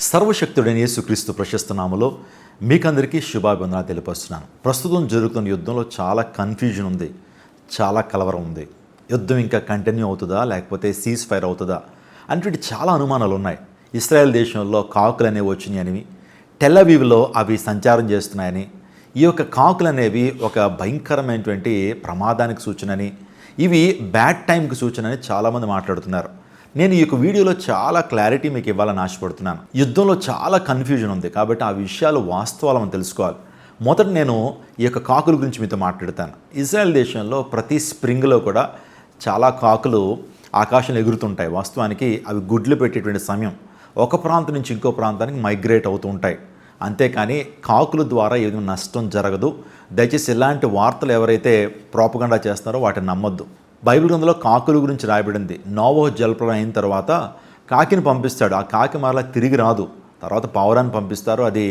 సర్వశక్తుడైన యేసుక్రీస్తు ప్రశస్త నామములో మీకందరికీ శుభాభివందనాలు తెలియపరుస్తున్నాను. ప్రస్తుతం జరుగుతున్న యుద్ధంలో చాలా కన్ఫ్యూజన్ ఉంది, చాలా కలవరం ఉంది. యుద్ధం ఇంకా కంటిన్యూ అవుతుందా లేకపోతే సీజ్ ఫైర్ అవుతుందా అంటే చాలా అనుమానాలు ఉన్నాయి. ఇస్రాయెల్ దేశంలో కాకులు అనేవి వచ్చినాయని, టెల్ అవీవ్లో అవి సంచారం చేస్తున్నాయని, ఈ యొక్క కాకులు అనేవి ఒక భయంకరమైనటువంటి ప్రమాదానికి సూచనని, ఇవి బ్యాడ్ టైంకి సూచన అని చాలామంది మాట్లాడుతున్నారు. నేను ఈ యొక్క వీడియోలో చాలా క్లారిటీ మీకు ఇవ్వాలని ఆశపడుతున్నాను. యుద్ధంలో చాలా కన్ఫ్యూజన్ ఉంది కాబట్టి ఆ విషయాలు వాస్తవాలు మనం తెలుసుకోవాలి. మొదట నేను ఈ యొక్క కాకుల గురించి మీతో మాట్లాడతాను. ఇజ్రాయెల్ దేశంలో ప్రతి స్ప్రింగ్లో కూడా చాలా కాకులు ఆకాశంలో ఎగురుతుంటాయి. వాస్తవానికి అవి గుడ్లు పెట్టేటువంటి సమయం ఒక ప్రాంతం నుంచి ఇంకో ప్రాంతానికి మైగ్రేట్ అవుతూ ఉంటాయి. అంతేకాని కాకుల ద్వారా ఏదైనా నష్టం జరగదు. దయచేసి ఇలాంటి వార్తలు ఎవరైతే ప్రోపగండా చేస్తారో వాటిని నమ్మొద్దు. బైబిల్ గ్రంథంలో కాకుల గురించి రాయబడింది. నోవహు జలప్రలయం అయిన తర్వాత కాకిని పంపిస్తాడు. ఆ కాకి మరలా తిరిగి రాదు. తర్వాత పావురాన్ని పంపిస్తారు. అది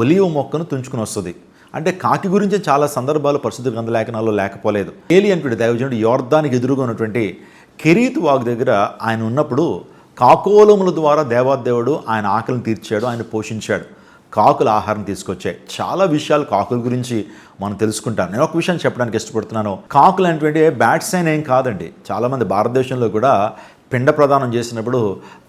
ఒలీవ మొక్కను తుంచుకుని వస్తుంది. అంటే కాకి గురించి చాలా సందర్భాలు పరిశుద్ధ గ్రంథ లేఖనాల్లో లేకపోలేదు. ఏలి అనేటువంటి దైవజనుడు యోర్దానికి ఎదురుగా ఉన్నటువంటి కెరీతు వాగు దగ్గర ఆయన ఉన్నప్పుడు కాకోలముల ద్వారా దేవాదేవుడు ఆయన ఆకలిని తీర్చాడు, ఆయన పోషించాడు. కాకుల ఆహారం తీసుకొచ్చాయి. చాలా విషయాలు కాకుల గురించి మనం తెలుసుకుంటాం. నేను ఒక విషయం చెప్పడానికి ఇష్టపడుతున్నాను. కాకులు అనేటువంటి బ్యాడ్ సైన్ ఏం కాదండి. చాలామంది భారతదేశంలో కూడా పిండ ప్రదానం చేసినప్పుడు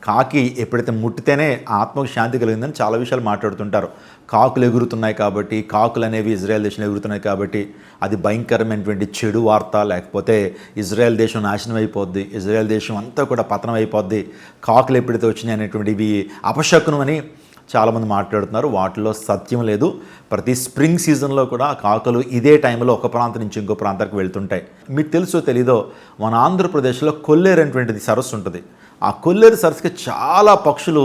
కాకి ఎప్పుడైతే ముట్టితేనే ఆత్మకు శాంతి కలిగిందని చాలా విషయాలు మాట్లాడుతుంటారు. కాకులు ఎగురుతున్నాయి కాబట్టి, కాకులు అనేవి ఇజ్రాయెల్ దేశంలో ఎగురుతున్నాయి కాబట్టి అది భయంకరమైనటువంటి చెడు వార్త, లేకపోతే ఇజ్రాయెల్ దేశం నాశనం అయిపోద్ది, ఇజ్రాయెల్ దేశం అంతా కూడా పతనం అయిపోద్ది, కాకులు ఎప్పుడైతే వచ్చినాయి అనేటువంటి ఇవి అపశకునం అని చాలామంది మాట్లాడుతున్నారు. వాటిలో సత్యం లేదు. ప్రతి స్ప్రింగ్ సీజన్లో కూడా కాకులు ఇదే టైంలో ఒక ప్రాంతం నుంచి ఇంకో ప్రాంతానికి వెళ్తుంటాయి. మీకు తెలుసో తెలీదో మన ఆంధ్రప్రదేశ్లో కొల్లేరు అనేటువంటిది సరస్సు ఉంటుంది. ఆ కొల్లేరు సరస్సుకి చాలా పక్షులు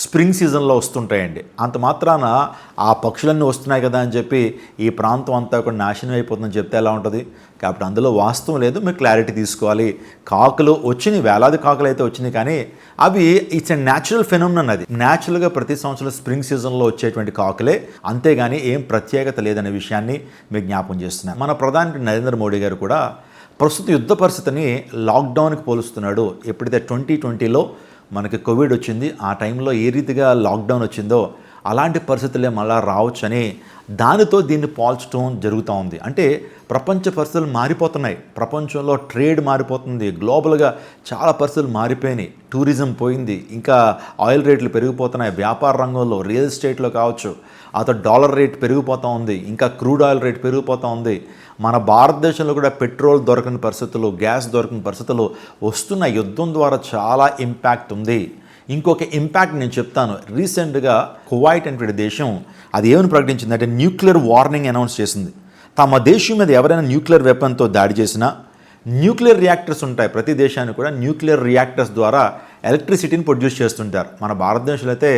స్ప్రింగ్ సీజన్లో వస్తుంటాయండి. అంత మాత్రాన ఆ పక్షులన్నీ వస్తున్నాయి కదా అని చెప్పి ఈ ప్రాంతం అంతా కూడా నాశనం అయిపోతుందని చెప్తే ఎలా ఉంటుంది? కాబట్టి అందులో వాస్తవం లేదు. మీరు క్లారిటీ తీసుకోవాలి. కాకులు వచ్చినాయి, వేలాది కాకులు అయితే వచ్చినాయి, కానీ అవి ఇట్స్ ఎ న్యాచురల్ ఫెనోమినన్. అది న్యాచురల్గా ప్రతి సంవత్సరం స్ప్రింగ్ సీజన్లో వచ్చేటువంటి కాకులే, అంతేగాని ఏం ప్రత్యేకత లేదనే విషయాన్ని మీకు జ్ఞాపకం చేస్తున్నాను. మన ప్రధాని నరేంద్ర మోడీ గారు కూడా ప్రస్తుత యుద్ధ పరిస్థితిని లాక్డౌన్కి పోలుస్తున్నాడు. ఎప్పుడైతే 2020లో మనకి కోవిడ్ వచ్చింది, ఆ టైంలో ఏ రీతిగా లాక్డౌన్ వచ్చిందో అలాంటి పరిస్థితులే మళ్ళా రావచ్చని దానితో దీన్ని పోల్చడం జరుగుతూ ఉంది. అంటే ప్రపంచ పరిస్థితులు మారిపోతున్నాయి. ప్రపంచంలో ట్రేడ్ మారిపోతుంది. గ్లోబల్గా చాలా పరిస్థితులు మారిపోయినాయి. టూరిజం పోయింది, ఇంకా ఆయిల్ రేట్లు పెరిగిపోతున్నాయి. వ్యాపార రంగంలో, రియల్ ఎస్టేట్లో కావచ్చు, అతను డాలర్ రేట్ పెరిగిపోతూ ఉంది, ఇంకా క్రూడ్ ఆయిల్ రేట్ పెరిగిపోతూ ఉంది. మన భారతదేశంలో కూడా పెట్రోల్ దొరకని పరిస్థితులు, గ్యాస్ దొరకని పరిస్థితులు వస్తున్న యుద్ధం ద్వారా చాలా ఇంపాక్ట్ ఉంది. ఇంకొక ఇంపాక్ట్ నేను చెప్తాను. రీసెంట్గా కువైట్ అనేటువంటి దేశం అది ఏమని ప్రకటించిందంటే న్యూక్లియర్ వార్నింగ్ అనౌన్స్ చేసింది. తమ దేశం మీద ఎవరైనా న్యూక్లియర్ వెపన్తో దాడి చేసినా, న్యూక్లియర్ రియాక్టర్స్ ఉంటాయి ప్రతి దేశానికి కూడా, న్యూక్లియర్ రియాక్టర్స్ ద్వారా ఎలక్ట్రిసిటీని ప్రొడ్యూస్ చేస్తుంటారు. మన భారతదేశంలో అయితే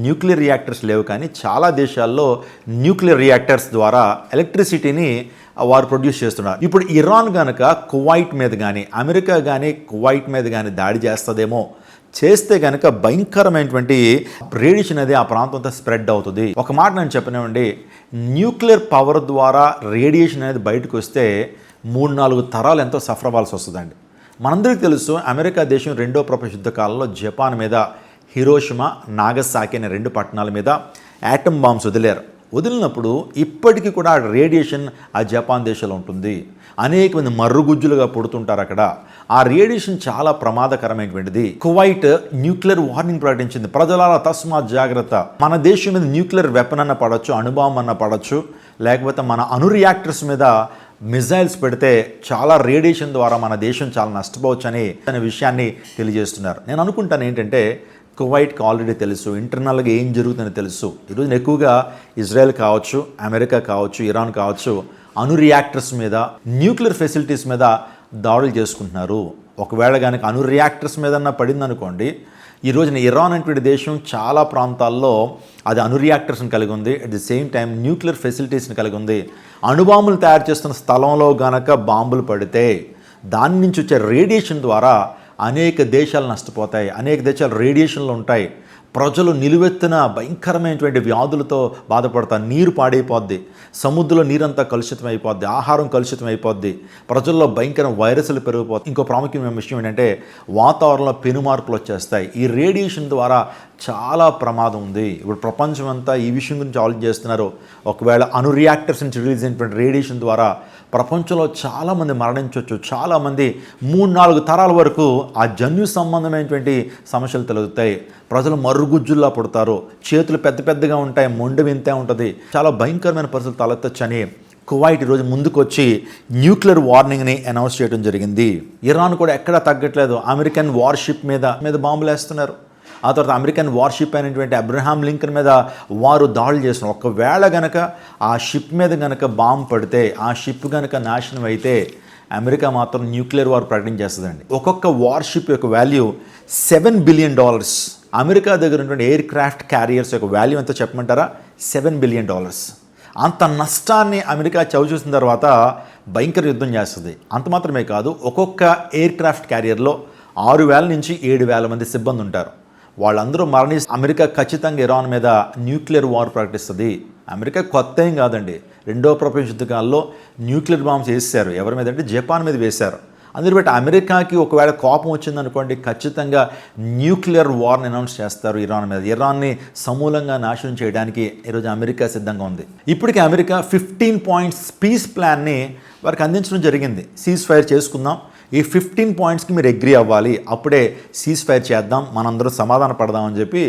న్యూక్లియర్ రియాక్టర్స్ లేవు, కానీ చాలా దేశాల్లో న్యూక్లియర్ రియాక్టర్స్ ద్వారా ఎలక్ట్రిసిటీని వారు ప్రొడ్యూస్ చేస్తున్నారు. ఇప్పుడు ఇరాన్ కనుక కువైట్ మీద కానీ, అమెరికా కానీ కువైట్ మీద కానీ దాడి చేస్తుందేమో, చేస్తే కనుక భయంకరమైనటువంటి రేడియేషన్ అనేది ఆ ప్రాంతం అంతా స్ప్రెడ్ అవుతుంది. ఒక మాట నేను చెప్పనివ్వండి, న్యూక్లియర్ పవర్ ద్వారా రేడియేషన్ అనేది బయటకు వస్తే 3-4 తరాలు ఎంతో సఫర్ అవ్వాల్సి వస్తుందండి. మనందరికీ తెలుసు, అమెరికా దేశం రెండో ప్రపంచ యుద్ధ కాలంలో జపాన్ మీద హిరోషిమా, నాగసాకి అనే 2 పట్టణాల మీద యాటమ్ బాంబ్స్ వదిలినప్పుడు ఇప్పటికీ కూడా రేడియేషన్ ఆ జపాన్ దేశంలో ఉంటుంది. అనేక మంది మర్రుగుజ్జులుగా పుడుతుంటారు అక్కడ. ఆ రేడియేషన్ చాలా ప్రమాదకరమైనటువంటిది. కువైట్ న్యూక్లియర్ వార్నింగ్ ప్రకటించింది. ప్రజలారా తస్మాత్ జాగ్రత్త. మన దేశం మీద న్యూక్లియర్ వెపన్ అన్న పడవచ్చు, అణుబాంబు అన్న పడవచ్చు, లేకపోతే మన అణు రియాక్టర్స్ మీద మిజైల్స్ పెడితే చాలా రేడియేషన్ ద్వారా మన దేశం చాలా నష్టపోవచ్చు అనే విషయాన్ని తెలియజేస్తున్నారు. నేను అనుకుంటాను ఏంటంటే, కువైట్కి ఆల్రెడీ తెలుసు, ఇంటర్నల్గా ఏం జరుగుతుందని తెలుసు. ఈరోజు ఎక్కువగా ఇజ్రాయెల్ కావచ్చు, అమెరికా కావచ్చు, ఇరాన్ కావచ్చు, అణు రియాక్టర్స్ మీద, న్యూక్లియర్ ఫెసిలిటీస్ మీద దాడులు చేసుకుంటున్నారు. ఒకవేళ కనుక అణు రియాక్టర్స్ మీదన్నా పడిందనుకోండి, ఈ రోజున ఇరాన్ అనేటువంటి దేశం చాలా ప్రాంతాల్లో అది అణు రియాక్టర్స్ని కలిగి ఉంది, at the same time nuclear ఫెసిలిటీస్ని కలిగి ఉంది. అణుబాంబులు తయారు చేస్తున్న స్థలంలో గనక బాంబులు పడితే దాని నుంచి వచ్చే రేడియేషన్ ద్వారా అనేక దేశాలు నష్టపోతాయి. అనేక దేశాలు రేడియేషన్లు ఉంటాయి. ప్రజలు నిలువెత్తున భయంకరమైనటువంటి వ్యాధులతో బాధపడతారు. నీరు పాడైపోద్ది, సముద్రంలో నీరంతా కలుషితం అయిపోద్ది, ఆహారం కలుషితం అయిపోద్ది, ప్రజల్లో భయంకర వైరస్లు పెరిగిపోతాయి. ఇంకో ప్రాముఖ్యమైన విషయం ఏంటంటే వాతావరణంలో పెను మార్పులు వచ్చేస్తాయి. ఈ రేడియేషన్ ద్వారా చాలా ప్రమాదం ఉంది. ఇప్పుడు ప్రపంచం అంతా ఈ విషయం గురించి ఆలోచన చేస్తున్నారు. ఒకవేళ అణు రియాక్టర్స్ నుంచి రిలీజ్ అయినటువంటి రేడియేషన్ ద్వారా ప్రపంచంలో చాలామంది మరణించవచ్చు. చాలామంది 3-4 తరాల వరకు ఆ జన్యు సంబంధమైనటువంటి సమస్యలు తలెత్తుతాయి. ప్రజలు మరుగుజ్జుల్లా పుడతారు, చేతులు పెద్ద పెద్దగా ఉంటాయి, మొండె వింతే ఉంటుంది. చాలా భయంకరమైన పరిస్థితులు తలెత్తొచ్చని కువైట్ ఈరోజు ముందుకు వచ్చి న్యూక్లియర్ వార్నింగ్ని అనౌన్స్ చేయడం జరిగింది. ఇరాన్ కూడా ఎక్కడా తగ్గట్లేదు. అమెరికన్ వార్షిప్ మీద బాంబులు వేస్తున్నారు. ఆ తర్వాత అమెరికన్ వార్షిప్ అయినటువంటి అబ్రహాం లింకన్ మీద వారు దాడులు చేస్తున్నారు. ఒకవేళ గనక ఆ షిప్ మీద గనక బాంబు పడితే, ఆ షిప్ గనక నాశనం అయితే అమెరికా మాత్రం న్యూక్లియర్ వార్ ప్రకటించేస్తుందండి. ఒక్కొక్క వార్షిప్ యొక్క వాల్యూ $7 బిలియన్. అమెరికా దగ్గర ఉన్నటువంటి ఎయిర్ క్రాఫ్ట్ క్యారియర్స్ యొక్క వాల్యూ ఎంతో చెప్పమంటారా? $7 బిలియన్. అంత నష్టాన్ని అమెరికా చవిచూసిన తర్వాత భయంకర యుద్ధం చేస్తుంది. అంత మాత్రమే కాదు, ఒక్కొక్క ఎయిర్ క్రాఫ్ట్ క్యారియర్లో 6,000 నుంచి 7,000 మంది సిబ్బంది ఉంటారు. వాళ్ళందరూ మరణిస్తే అమెరికా ఖచ్చితంగా ఇరాన్ మీద న్యూక్లియర్ వార్ ప్రకటిస్తుంది. అమెరికా కొత్త ఏం కాదండి. రెండో ప్రపంచ యుద్ధ కాలంలో న్యూక్లియర్ బాంబ్స్ వేసారు. ఎవరి మీద అంటే జపాన్ మీద వేశారు. అందులో బట్టి అమెరికాకి ఒకవేళ కోపం వచ్చిందనుకోండి, ఖచ్చితంగా న్యూక్లియర్ వార్ని అనౌన్స్ చేస్తారు ఇరాన్ మీద. ఇరాన్ని సమూలంగా నాశనం చేయడానికి ఈరోజు అమెరికా సిద్ధంగా ఉంది. ఇప్పటికీ అమెరికా 15 పాయింట్స్ పీస్ ప్లాన్ని వారికి అందించడం జరిగింది. సీజ్ ఫైర్ చేసుకుందాం, ఈ 15 పాయింట్స్కి మీరు అగ్రీ అవ్వాలి, అప్పుడే సీజ్ ఫైర్ చేద్దాం, మనందరం సమాధాన పడదామని చెప్పి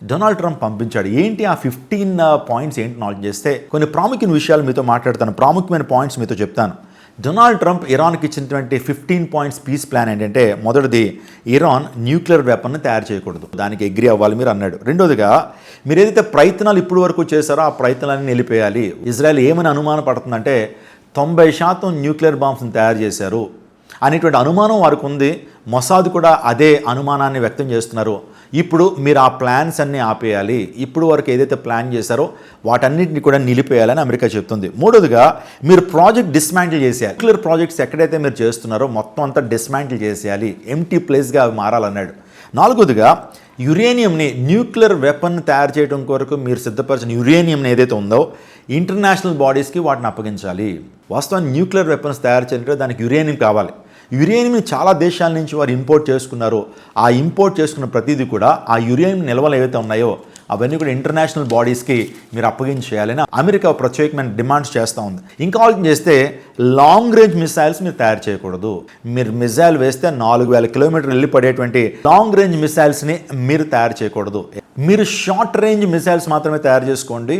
డొనాల్డ్ ట్రంప్ పంపించాడు. ఏంటి ఆ 15 పాయింట్స్ ఏంటి నాలెడ్జ్ చేస్తే కొన్ని ప్రాముఖ్యమైన విషయాలు మీతో మాట్లాడతాను. ప్రాముఖ్యమైన పాయింట్స్ మీతో చెప్తాను. డొనాల్డ్ ట్రంప్ ఇరాన్కి ఇచ్చినటువంటి 15 పాయింట్స్ పీస్ ప్లాన్ ఏంటంటే, మొదటిది ఇరాన్ న్యూక్లియర్ వెపన్ని తయారు చేయకూడదు, దానికి అగ్రీ అవ్వాలి మీరు అన్నాడు. రెండోదిగా మీరు ఏదైతే ప్రయత్నాలు ఇప్పుడు వరకు చేశారో ఆ ప్రయత్నాలన్నీ నిలిపేయాలి. ఇజ్రాయెల్ ఏమని అనుమానం పడుతుందంటే 90% న్యూక్లియర్ బాంబ్స్ని తయారు చేశారు అనేటువంటి అనుమానం వారికి ఉంది. మొసాద్ కూడా అదే అనుమానాన్ని వ్యక్తం చేస్తున్నారు. ఇప్పుడు మీరు ఆ ప్లాన్స్ అన్నీ ఆపేయాలి, ఇప్పుడు వరకు ఏదైతే ప్లాన్ చేశారో వాటన్నిటిని కూడా నిలిపేయాలని అమెరికా చెప్తుంది. మూడోదిగా మీరు ప్రాజెక్ట్ డిస్మాంటిల్ చేసేయాలి. న్యూక్లియర్ ప్రాజెక్ట్స్ ఎక్కడైతే మీరు చేస్తున్నారో మొత్తం అంతా డిస్మాంటిల్ చేసేయాలి, ఎంటీ ప్లేస్గా అవి మారాలన్నాడు. నాలుగోదిగా యురేనియంని, న్యూక్లియర్ వెపన్ తయారు చేయడం కొరకు మీరు సిద్ధపరిచిన యురేనియంని ఏదైతే ఉందో ఇంటర్నేషనల్ బాడీస్కి వాటిని అప్పగించాలి. వాస్తవానికి న్యూక్లియర్ వెపన్స్ తయారు చేయాలంటే దానికి యురేనియం కావాలి. యురేనియం చాలా దేశాల నుంచి వారు ఇంపోర్ట్ చేసుకున్నారు. ఆ ఇంపోర్ట్ చేసుకున్న ప్రతిదీ కూడా ఆ యురేనియం నిల్వలు ఏవైతే ఉన్నాయో అవన్నీ కూడా ఇంటర్నేషనల్ బాడీస్కి మీరు అప్పగించేయాలని అమెరికా ప్రత్యేకమైన డిమాండ్స్ చేస్తూ ఉంది. ఇంకా ఆలోచన చేస్తే లాంగ్ రేంజ్ మిసైల్స్ మీరు తయారు చేయకూడదు. మీరు మిసైల్ వేస్తే 4,000 కిలోమీటర్లు వెళ్ళి పడేటువంటి లాంగ్ రేంజ్ మిసైల్స్ని మీరు తయారు చేయకూడదు. మీరు షార్ట్ రేంజ్ మిసైల్స్ మాత్రమే తయారు చేసుకోండి,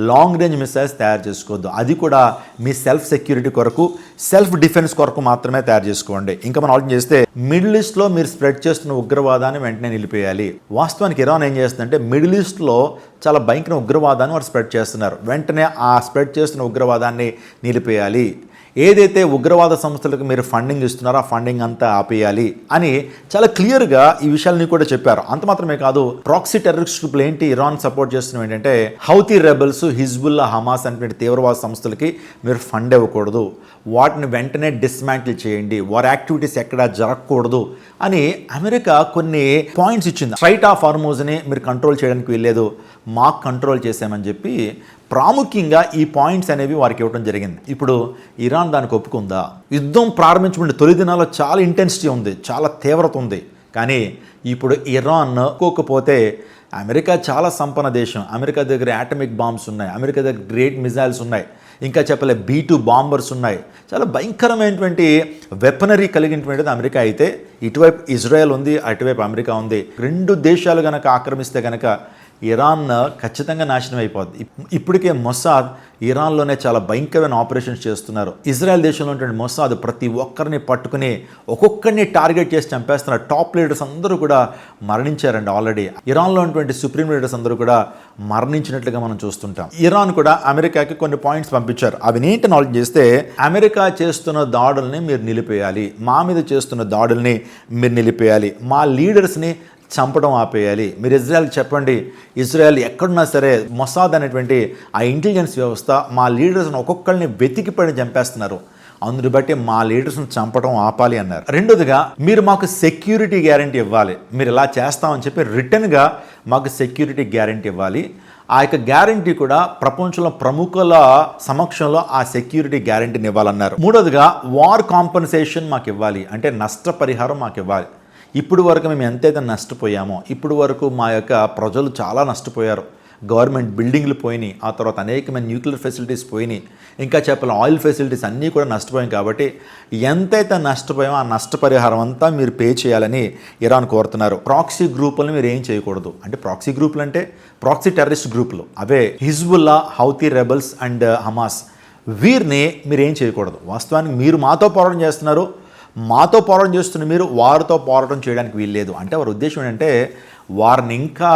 లాంగ్ రేంజ్ మిసైల్స్ తయారు చేసుకోవద్దు. అది కూడా మీ సెల్ఫ్ సెక్యూరిటీ కొరకు, సెల్ఫ్ డిఫెన్స్ కొరకు మాత్రమే తయారు చేసుకోండి. ఇంకా మనం ఆలోచన చేస్తే మిడిల్ ఈస్ట్లో మీరు స్ప్రెడ్ చేస్తున్న ఉగ్రవాదాన్ని వెంటనే నిలిపేయాలి. వాస్తవానికి ఇరాన్ ఏం చేస్తుందంటే మిడిల్ ఈస్ట్లో చాలా భయంకర ఉగ్రవాదాన్ని వారు స్ప్రెడ్ చేస్తున్నారు. వెంటనే ఆ స్ప్రెడ్ చేస్తున్న ఉగ్రవాదాన్ని నిలిపేయాలి. ఏదైతే ఉగ్రవాద సంస్థలకు మీరు ఫండింగ్ ఇస్తున్నారో ఆ ఫండింగ్ అంతా ఆపేయాలి అని చాలా క్లియర్గా ఈ విషయాలని కూడా చెప్పారు. అంత మాత్రమే కాదు, ప్రాక్సీ టెర్రరిస్ట్ గ్రూపులు ఏంటి ఇరాన్ సపోర్ట్ చేస్తున్నవి ఏంటంటే హౌతీ రెబెల్స్, హిజ్బుల్లా, హమాస్ అనేటువంటి తీవ్రవాద సంస్థలకి మీరు ఫండ్ ఇవ్వకూడదు, వాటిని వెంటనే డిస్మాంటిల్ చేయండి, వారి యాక్టివిటీస్ ఎక్కడా జరగకూడదు అని అమెరికా కొన్ని పాయింట్స్ ఇచ్చింది. స్ట్రైట్ ఆఫ్ హార్మోజ్ని మీరు కంట్రోల్ చేయడానికి వీల్లేదు, మాకు కంట్రోల్ చేసామని చెప్పి ప్రాముఖ్యంగా ఈ పాయింట్స్ అనేవి వారికి ఇవ్వడం జరిగింది. ఇప్పుడు ఇరాన్ దానికి ఒప్పుకుందా? యుద్ధం ప్రారంభించుకుంటే తొలి దినాల్లో చాలా ఇంటెన్సిటీ ఉంది, చాలా తీవ్రత ఉంది. కానీ ఇప్పుడు ఇరాన్ ఒప్పుకోకపోతే అమెరికా చాలా సంపన్న దేశం, అమెరికా దగ్గర యాటమిక్ బాంబ్స్ ఉన్నాయి, అమెరికా దగ్గర గ్రేట్ మిజైల్స్ ఉన్నాయి, ఇంకా చెప్పలే B-2 బాంబర్స్ ఉన్నాయి, చాలా భయంకరమైనటువంటి వెపనరీ కలిగినటువంటిది అమెరికా. అయితే ఇటువైపు ఇజ్రాయెల్ ఉంది, అటువైపు అమెరికా ఉంది. రెండు దేశాలు కనుక ఆక్రమిస్తే కనుక ఇరాన్ ఖచ్చితంగా నాశనం అయిపోద్ది. ఇప్పటికే మొసాద్ ఇరాన్లోనే చాలా భయంకరమైన ఆపరేషన్స్ చేస్తున్నారు. ఇజ్రాయెల్ దేశంలో ఉన్నటువంటి మొసాద్ ప్రతి ఒక్కరిని పట్టుకుని ఒక్కొక్కరిని టార్గెట్ చేసి చంపేస్తున్నారు. టాప్ లీడర్స్ అందరూ కూడా మరణించారండి ఆల్రెడీ. ఇరాన్లో ఉన్నటువంటి సుప్రీం లీడర్స్ అందరూ కూడా మరణించినట్లుగా మనం చూస్తుంటాం. ఇరాన్ కూడా అమెరికాకి కొన్ని పాయింట్స్ పంపించారు. అవి ఏంటి నాలెడ్జ్ చేస్తే, అమెరికా చేస్తున్న దాడుల్ని మీరు నిలిపేయాలి, మా మీద చేస్తున్న దాడుల్ని మీరు నిలిపేయాలి, మా లీడర్స్ని చంపడం ఆపేయాలి. మీరు ఇజ్రాయెల్కి చెప్పండి, ఇజ్రాయెల్ ఎక్కడున్నా సరే మొసాద్ అనేటువంటి ఆ ఇంటెలిజెన్స్ వ్యవస్థ మా లీడర్స్ని ఒక్కొక్కరిని వెతికిపడి చంపేస్తున్నారు, అందుని బట్టి మా లీడర్స్ని చంపడం ఆపాలి అన్నారు. రెండోదిగా మీరు మాకు సెక్యూరిటీ గ్యారంటీ ఇవ్వాలి, మీరు ఇలా చేస్తామని చెప్పి రిటర్న్గా మాకు సెక్యూరిటీ గ్యారంటీ ఇవ్వాలి. ఆ యొక్క గ్యారంటీ కూడా ప్రపంచంలో ప్రముఖుల సమక్షంలో ఆ సెక్యూరిటీ గ్యారంటీని ఇవ్వాలన్నారు. మూడోదిగా వార్ కాంపన్సేషన్ మాకు ఇవ్వాలి, అంటే నష్టపరిహారం మాకు ఇవ్వాలి. ఇప్పుడు వరకు మేము ఎంతైతే నష్టపోయామో, ఇప్పుడు వరకు మా యొక్క ప్రజలు చాలా నష్టపోయారు. గవర్నమెంట్ బిల్డింగ్లు పోయినాయి, ఆ తర్వాత అనేకమైన న్యూక్లియర్ ఫెసిలిటీస్ పోయినాయి, ఇంకా చెప్పాలి ఆయిల్ ఫెసిలిటీస్ అన్నీ కూడా నష్టపోయాం. కాబట్టి ఎంతైతే నష్టపోయామో ఆ నష్టపరిహారం అంతా మీరు పే చేయాలని ఇరాన్ కోరుతున్నారు. ప్రాక్సీ గ్రూపులను మీరు ఏం చేయకూడదు. అంటే ప్రాక్సీ గ్రూపులు అంటే ప్రాక్సీ టెర్రరిస్ట్ గ్రూపులు, అవే Hezbollah, Houthi rebels and Hamas, వీరిని మీరు ఏం చేయకూడదు. వాస్తవానికి మీరు మాతో పోరాటం చేస్తున్నారు, మాతో పోరాటం చేస్తున్న మీరు వారితో పోరాటం చేయడానికి వీల్లేదు. అంటే వారి ఉద్దేశం ఏంటంటే వారిని ఇంకా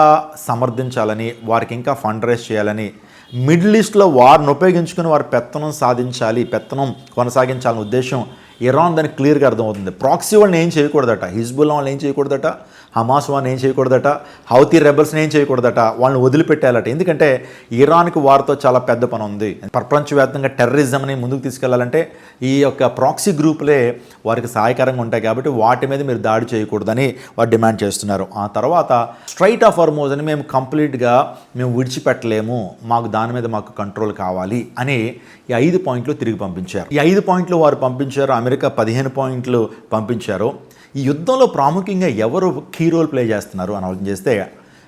సమర్థించాలని, వారికి ఇంకా ఫండ్ రైజ్ చేయాలని, మిడిల్ ఈస్ట్లో వారిని ఉపయోగించుకుని వారి పెత్తనం సాధించాలి, పెత్తనం కొనసాగించాలనే ఉద్దేశం ఇరాన్ దానికి క్లియర్గా అర్థమవుతుంది. ప్రాక్సీ వాళ్ళని ఏం చేయకూడదట, హిజ్బుల్లా వాళ్ళని ఏం చేయకూడదట, హమాస్ వాళ్ళని ఏం చేయకూడదట, హౌతీ రెబల్స్ని ఏం చేయకూడదట, వాళ్ళని వదిలిపెట్టాలట. ఎందుకంటే ఇరాన్కి వారితో చాలా పెద్ద పని ఉంది. ప్రపంచవ్యాప్తంగా టెర్రరిజంని ముందుకు తీసుకెళ్లాలంటే ఈ యొక్క ప్రాక్సీ గ్రూపులే వారికి సహాయకరంగా ఉంటాయి. కాబట్టి వాటి మీద మీరు దాడి చేయకూడదని వారు డిమాండ్ చేస్తున్నారు. ఆ తర్వాత స్ట్రైట్ ఆఫ్ హార్మోజ్ అని మేము కంప్లీట్గా మేము విడిచిపెట్టలేము, దాని మీద మాకు కంట్రోల్ కావాలి అని ఈ 5 పాయింట్లు తిరిగి పంపించారు. ఈ 5 పాయింట్లు వారు పంపించారు. అమెరికా 15 పాయింట్లు పంపించారు. ఈ యుద్ధంలో ప్రాముఖ్యంగా ఎవరు కీ రోల్ ప్లే చేస్తున్నారు అని ఆలోచన చేస్తే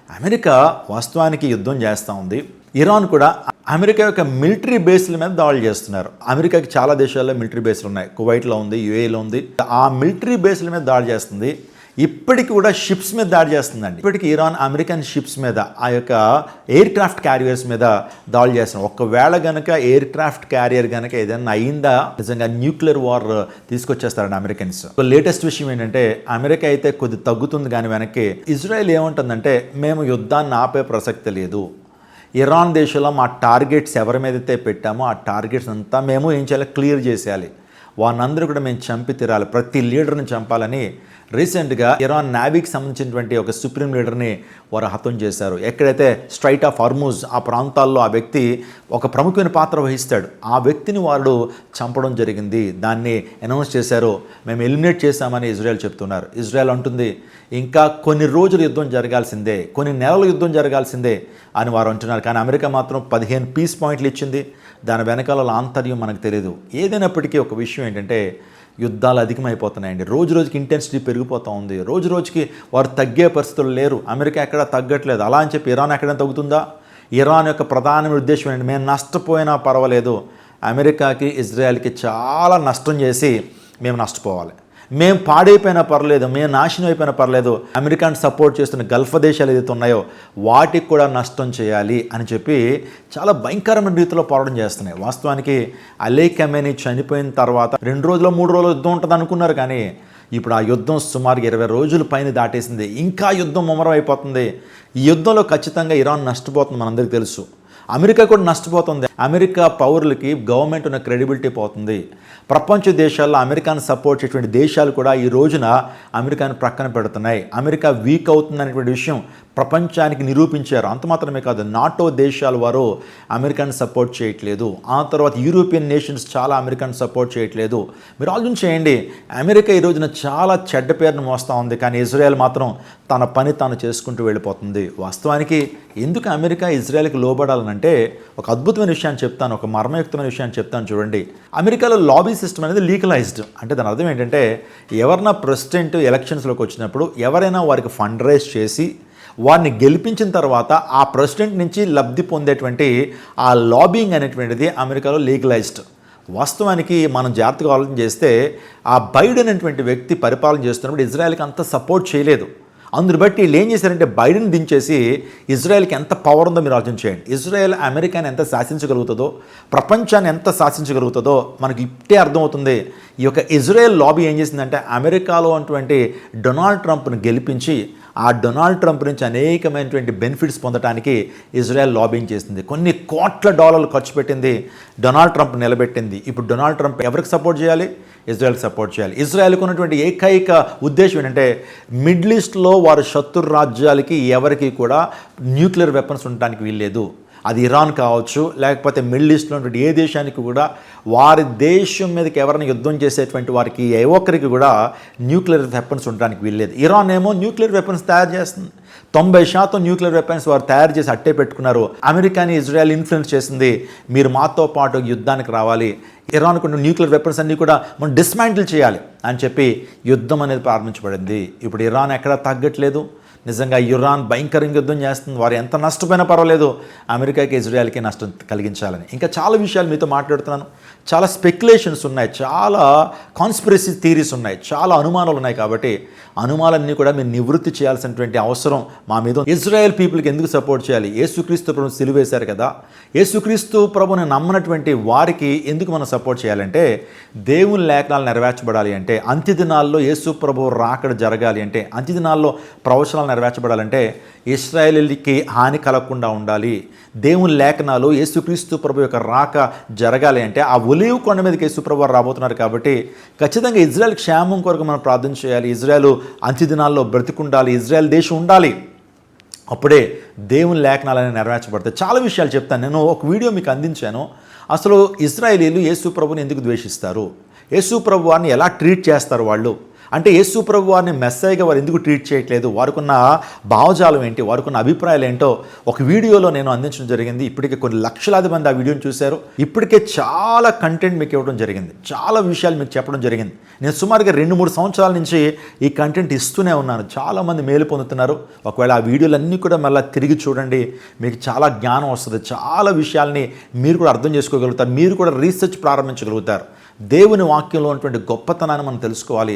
అమెరికా వాస్తవానికి యుద్ధం చేస్తూ ఉంది. ఇరాన్ కూడా అమెరికా యొక్క మిలిటరీ బేస్ల మీద దాడులు చేస్తున్నారు. అమెరికాకి చాలా దేశాల్లో మిలిటరీ బేస్లు ఉన్నాయి. కువైట్లో ఉంది, యుఏఈలో ఉంది. ఆ మిలిటరీ బేస్ల మీద దాడి చేస్తుంది. ఇప్పటికి కూడా షిప్స్ మీద దాడి చేస్తుందండి. ఇప్పటికి ఇరాన్ అమెరికన్ షిప్స్ మీద, ఆ యొక్క ఎయిర్ క్రాఫ్ట్ క్యారియర్స్ మీద దాడులు చేస్తున్నారు. ఒకవేళ కనుక ఎయిర్ క్రాఫ్ట్ క్యారియర్ కనుక ఏదైనా అయిందా నిజంగా న్యూక్లియర్ వార్ తీసుకొచ్చేస్తారండి అమెరికన్స్. లేటెస్ట్ విషయం ఏంటంటే అమెరికా అయితే కొద్ది తగ్గుతుంది కానీ వెనక్కి ఇజ్రాయెల్ ఏమంటుందంటే మేము యుద్ధాన్ని ఆపే ప్రసక్తి లేదు, ఇరాన్ దేశంలో మా టార్గెట్స్ ఎవరి మీదైతే పెట్టామో ఆ టార్గెట్స్ అంతా మేము ఏం చేయాలి, క్లియర్ చేసేయాలి, వారినందరూ కూడా మేము చంపి తీరాలి, ప్రతి లీడర్ని చంపాలని రీసెంట్గా ఇరాన్ నావీకి సంబంధించినటువంటి ఒక సుప్రీం లీడర్ని వారు హతం చేశారు. ఎక్కడైతే స్ట్రైట్ ఆఫ్ హార్మూజ్ ఆ ప్రాంతాల్లో ఆ వ్యక్తి ఒక ప్రముఖమైన పాత్ర వహిస్తాడు, ఆ వ్యక్తిని వారు చంపడం జరిగింది. దాన్ని అనౌన్స్ చేశారు, మేము ఎలిమినేట్ చేశామని ఇజ్రాయెల్ చెప్తున్నారు. ఇజ్రాయెల్ అంటుంది ఇంకా కొన్ని రోజులు యుద్ధం జరగాల్సిందే, కొన్ని నెలలు యుద్ధం జరగాల్సిందే అని వారు అంటున్నారు. కానీ అమెరికా మాత్రం 15 పీస్ పాయింట్లు ఇచ్చింది. దాని వెనకాల ఆంతర్యం మనకు తెలియదు. ఏదైనప్పటికీ ఒక విషయం ఏంటంటే యుద్ధాలు అధికమైపోతున్నాయండి. రోజు రోజుకి ఇంటెన్సిటీ పెరిగిపోతూ ఉంది. రోజు రోజుకి వారు తగ్గే పరిస్థితులు లేరు. అమెరికా ఎక్కడా తగ్గట్లేదు. అలా అని చెప్పి ఇరాన్ ఎక్కడైనా తగ్గుతుందా? ఇరాన్ యొక్క ప్రధాన ఉద్దేశం ఏంటి, మేము నష్టపోయినా పర్వాలేదు, అమెరికాకి ఇజ్రాయెల్కి చాలా నష్టం చేసి మేము నష్టపోవాలి, మేము పాడైపోయినా పర్లేదు, మేము నాశనం అయిపోయినా పర్లేదు, అమెరికాని సపోర్ట్ చేస్తున్న గల్ఫ్ దేశాలు ఏదైతే ఉన్నాయో వాటికి కూడా నష్టం చేయాలి అని చెప్పి చాలా భయంకరమైన రీతిలో పోరాటం చేస్తున్నాయి. వాస్తవానికి అలీ ఖమేనీ చనిపోయిన తర్వాత 2 రోజులు 3 రోజులు యుద్ధం ఉంటుంది అనుకున్నారు. కానీ ఇప్పుడు ఆ యుద్ధం సుమారుగా 20 రోజుల పైన దాటేసింది. ఇంకా యుద్ధం ముమ్మరం అయిపోతుంది. ఈ యుద్ధంలో ఖచ్చితంగా ఇరాన్ నష్టపోతుంది, మనందరికీ తెలుసు. అమెరికా కూడా నష్టపోతుంది. అమెరికా పౌరులకి గవర్నమెంట్ ఉన్న క్రెడిబిలిటీ పోతుంది. ప్రపంచ దేశాల్లో అమెరికాను సపోర్ట్ చేసేటువంటి దేశాలు కూడా ఈ రోజున అమెరికాను ప్రక్కన పెడుతున్నాయి. అమెరికా వీక్ అవుతుందనేటువంటి విషయం ప్రపంచానికి నిరూపించారు. అంత మాత్రమే కాదు, నాటో దేశాల వారు అమెరికాను సపోర్ట్ చేయట్లేదు. ఆ తర్వాత యూరోపియన్ నేషన్స్ చాలా అమెరికాను సపోర్ట్ చేయట్లేదు. మీరు ఆలోచన చేయండి, అమెరికా ఈ రోజున చాలా చెడ్డ పేరును మోస్తూ ఉంది. కానీ ఇజ్రాయెల్ మాత్రం తన పని తాను చేసుకుంటూ వెళ్ళిపోతుంది. వాస్తవానికి ఎందుకు అమెరికా ఇజ్రాయెల్కి లోబడాలనంటే ఒక అద్భుతమైన విషయాన్ని చెప్తాను, ఒక మర్మయుక్తమైన విషయాన్ని చెప్తాను చూడండి. అమెరికాలో లాబీ సిస్టమ్ అనేది లీగలైజ్డ్. అంటే దాని అర్థం ఏంటంటే ఎవరైనా ప్రెసిడెంట్ ఎలక్షన్స్లోకి వచ్చినప్పుడు ఎవరైనా వారికి ఫండ్ రైజ్ చేసి వారిని గెలిపించిన తర్వాత ఆ ప్రెసిడెంట్ నుంచి లబ్ధి పొందేటువంటి ఆ లాబింగ్ అనేటువంటిది అమెరికాలో లీగలైజ్డ్. వాస్తవానికి మనం జాగ్రత్తగా ఆలోచన చేస్తే ఆ బైడెన్ అనేటువంటి వ్యక్తి పరిపాలన చేస్తున్నప్పుడు ఇజ్రాయెల్కి అంత సపోర్ట్ చేయలేదు. అందుని బట్టి వీళ్ళు ఏం చేశారంటే బైడెన్ దించేసి ఇజ్రాయెల్కి ఎంత పవర్ ఉందో మీరు ఆలోచన చేయండి. ఇజ్రాయెల్ అమెరికాని ఎంత శాసించగలుగుతుందో, ప్రపంచాన్ని ఎంత శాసించగలుగుతుందో మనకి ఇట్టే అర్థమవుతుంది. ఈ యొక్క ఇజ్రాయెల్ లాబీ ఏం చేసిందంటే అమెరికాలో ఉన్నటువంటి డొనాల్డ్ ట్రంప్ను గెలిపించి ఆ డొనాల్డ్ ట్రంప్ నుంచి అనేకమైనటువంటి బెనిఫిట్స్ పొందడానికి ఇజ్రాయెల్ లాబింగ్ చేసింది. కొన్ని కోట్ల డాలర్లు ఖర్చు పెట్టింది, డొనాల్డ్ ట్రంప్ నిలబెట్టింది. ఇప్పుడు డొనాల్డ్ ట్రంప్ ఎవరికి సపోర్ట్ చేయాలి? ఇజ్రాయెల్కి సపోర్ట్ చేయాలి. ఇజ్రాయెల్కి ఉన్నటువంటి ఏకైక ఉద్దేశం ఏంటంటే మిడిల్ ఈస్ట్లో వారి శత్రు రాజ్యాలకి ఎవరికి కూడా న్యూక్లియర్ వెపన్స్ ఉండడానికి వీల్లేదు. అది ఇరాన్ కావచ్చు, లేకపోతే మిడిల్ ఈస్ట్లో ఉన్నటువంటి ఏ దేశానికి కూడా వారి దేశం మీదకి ఎవరైనా యుద్ధం చేసేటువంటి వారికి ఏ ఒక్కరికి కూడా న్యూక్లియర్ వెపన్స్ ఉండడానికి వీల్లేదు. ఇరాన్ ఏమో న్యూక్లియర్ వెపన్స్ తయారు చేస్తుంది. 90% న్యూక్లియర్ వెపన్స్ వారు తయారు చేసి అట్టే పెట్టుకున్నారు. అమెరికాని ఇజ్రాయెల్ ఇన్ఫ్లుయెన్స్ చేసింది, మీరు మాతో పాటు యుద్ధానికి రావాలి, ఇరాన్కు న్యూక్లియర్ వెపన్స్ అన్నీ కూడా మనం డిస్మాంటిల్ చేయాలి అని చెప్పి యుద్ధం అనేది ప్రారంభించబడింది. ఇప్పుడు ఇరాన్ ఎక్కడా తగ్గట్లేదు. నిజంగా ఇరాన్ భయంకరంగా యుద్ధం చేస్తుంది. వారు ఎంత నష్టపోయినా పర్వాలేదు, అమెరికాకి ఇజ్రాయెల్కి నష్టం కలిగించాలని. ఇంకా చాలా విషయాలు మీతో మాట్లాడుతున్నాను. చాలా స్పెక్యులేషన్స్ ఉన్నాయి, చాలా కాన్స్పిరసీ థియరీస్ ఉన్నాయి, చాలా అనుమానాలు ఉన్నాయి. కాబట్టి అనుమానాలన్నీ కూడా మీరు నివృత్తి చేయాల్సినటువంటి అవసరం మా మీద. ఇజ్రాయెల్ పీపుల్కి ఎందుకు సపోర్ట్ చేయాలి? యేసుక్రీస్తు ప్రభుని సిలువేశారు కదా, యేసుక్రీస్తు ప్రభుని నమ్మనటువంటి వారికి ఎందుకు మనం సపోర్ట్ చేయాలంటే, దేవుని లేఖనాలు నెరవేర్చబడాలి అంటే, అంత్యదినాల్లో యేసు ప్రభు రాకడ జరగాలి అంటే, అంత్యదినాల్లో ప్రవచనాలు నెరవేర్చబడాలంటే ఇశ్రాయేలీకి హాని కలగకుండా ఉండాలి. దేవుని లేఖనాలు యేసుక్రీస్తు ప్రభు యొక్క రాక జరగాలి అంటే ఆ ఒలీవ్ కొండ మీదకి యేసు ప్రభు రాబోతున్నారు. కాబట్టి ఖచ్చితంగా ఇజ్రాయెల్ క్షేమం కొరకు మనం ప్రార్థన చేయాలి. ఇజ్రాయెల్ అంత్యదినాల్లో బ్రతికుండాలి, ఇజ్రాయెల్ దేశం ఉండాలి. అప్పుడే దేవుని లేఖనాలని నెరవేర్చబడతాయి. చాలా విషయాలు చెప్తాను. నేను ఒక వీడియో మీకు అందించాను. అసలు ఇశ్రాయేలీలు యేసు ప్రభుని ఎందుకు ద్వేషిస్తారు, యేసు ప్రభు వారిని ఎలా ట్రీట్ చేస్తారు వాళ్ళు అంటే, యేసు ప్రభు వారిని మెస్సైగా వారు ఎందుకు ట్రీట్ చేయట్లేదు, వారికున్న భావజాలం ఏంటి, వారికున్న అభిప్రాయాలు ఏంటో ఒక వీడియోలో నేను అందించడం జరిగింది. ఇప్పటికే కొన్ని లక్షలాది మంది ఆ వీడియోని చూశారు. ఇప్పటికే చాలా కంటెంట్ మీకు ఇవ్వడం జరిగింది, చాలా విషయాలు మీకు చెప్పడం జరిగింది. నేను సుమారుగా 2-3 సంవత్సరాల నుంచి ఈ కంటెంట్ ఇస్తూనే ఉన్నాను. చాలామంది మేలు పొందుతున్నారు. ఒకవేళ ఆ వీడియోలన్నీ కూడా మళ్ళీ తిరిగి చూడండి, మీకు చాలా జ్ఞానం వస్తుంది. చాలా విషయాల్ని మీరు కూడా అర్థం చేసుకోగలుగుతారు, మీరు కూడా రీసెర్చ్ ప్రారంభించగలుగుతారు. దేవుని వాక్యంలో ఉన్నటువంటి గొప్పతనాన్ని మనం తెలుసుకోవాలి.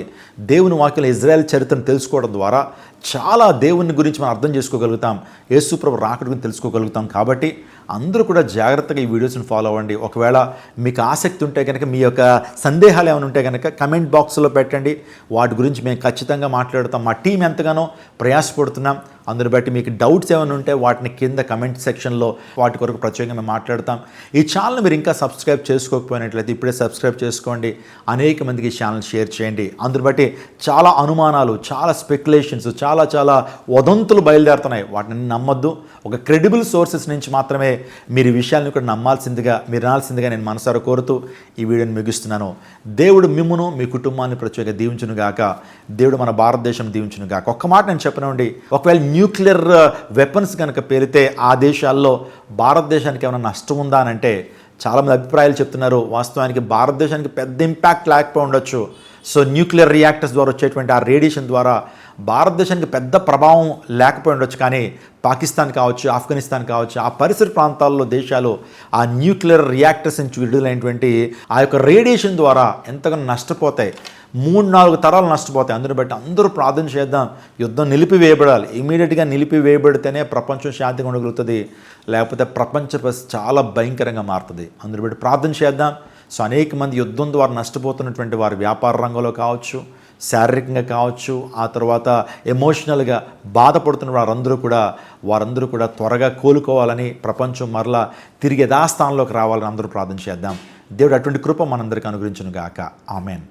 దేవుని వాక్యంలో ఇజ్రాయెల్ చరిత్రను తెలుసుకోవడం ద్వారా చాలా దేవుని గురించి మనం అర్థం చేసుకోగలుగుతాం, యేసు ప్రభు రాకడ గురించి తెలుసుకోగలుగుతాం. కాబట్టి అందరూ కూడా జాగ్రత్తగా ఈ వీడియోస్ని ఫాలో అవ్వండి. ఒకవేళ మీకు ఆసక్తి ఉంటే కనుక, మీ యొక్క సందేహాలు ఏమైనా ఉంటే కనుక కమెంట్ బాక్స్లో పెట్టండి. వాటి గురించి మేము ఖచ్చితంగా మాట్లాడుతాం. మా టీం ఎంతగానో ప్రయాసపడుతున్నాం. అందుని బట్టి మీకు డౌట్స్ ఏమైనా ఉంటే వాటిని కింద కమెంట్ సెక్షన్లో వాటి కొరకు ప్రత్యేకంగా మేము మాట్లాడతాం. ఈ ఛానల్ మీరు ఇంకా సబ్స్క్రైబ్ చేసుకోకపోయినట్లయితే ఇప్పుడే సబ్స్క్రైబ్ చేసుకోండి. అనేక మందికి ఈ ఛానల్ షేర్ చేయండి. అందుని బట్టి చాలా అనుమానాలు, చాలా స్పెక్యులేషన్స్, చాలా వదంతులు బయలుదేరుతున్నాయి. వాటిని నమ్మొద్దు. ఒక క్రెడిబుల్ సోర్సెస్ నుంచి మాత్రమే మీరు ఈ విషయాలను కూడా నమ్మాల్సిందిగా, మీరు వినాల్సిందిగా నేను మనసారా కోరుతూ ఈ వీడియోని ముగిస్తున్నాను. దేవుడు మిమ్మును, మీ కుటుంబాన్ని ప్రత్యేకంగా దీవించును గాక. దేవుడు మన భారతదేశం దీవించును గాక. ఒక్క మాట నేను చెప్పనండి, ఒకవేళ న్యూక్లియర్ వెపన్స్ కనుక పేరితే ఆ దేశాల్లో భారతదేశానికి ఏమైనా నష్టం ఉందా అని అంటే చాలామంది అభిప్రాయాలు చెప్తున్నారు. వాస్తవానికి భారతదేశానికి పెద్ద ఇంపాక్ట్ లేకపోయి ఉండొచ్చు. సో న్యూక్లియర్ రియాక్టర్స్ ద్వారా వచ్చేటువంటి ఆ రేడియేషన్ ద్వారా భారతదేశానికి పెద్ద ప్రభావం లేకపోయి ఉండొచ్చు. కానీ పాకిస్తాన్ కావచ్చు, ఆఫ్ఘనిస్తాన్ కావచ్చు, ఆ పరిసర ప్రాంతాల్లో దేశాలు ఆ న్యూక్లియర్ రియాక్టర్స్ నుంచి విడుదలైనటువంటి ఆ యొక్క రేడియేషన్ ద్వారా ఎంతగానో నష్టపోతాయి. 3-4 తరాలు నష్టపోతాయి. అందుని బట్టి అందరూ ప్రార్థన చేద్దాం, యుద్ధం నిలిపివేయబడాలి. ఇమీడియట్గా నిలిపివేయబడితేనే ప్రపంచం శాంతిగా ఉండగలుగుతుంది, లేకపోతే ప్రపంచ పరిస్థితి చాలా భయంకరంగా మారుతుంది. అందుని బట్టి ప్రార్థన చేద్దాం. సో అనేక మంది యుద్ధం ద్వారా నష్టపోతున్నటువంటి వారు వ్యాపార రంగంలో కావచ్చు, శారీరకంగా కావచ్చు, ఆ తర్వాత ఎమోషనల్గా బాధపడుతున్న వారందరూ కూడా త్వరగా కోలుకోవాలని, ప్రపంచం మరలా తిరిగి యథాస్థానంలోకి రావాలని అందరూ ప్రార్థన చేద్దాం. దేవుడు అటువంటి కృప మనందరికీ అనుగ్రహించును గాక. ఆమేన్.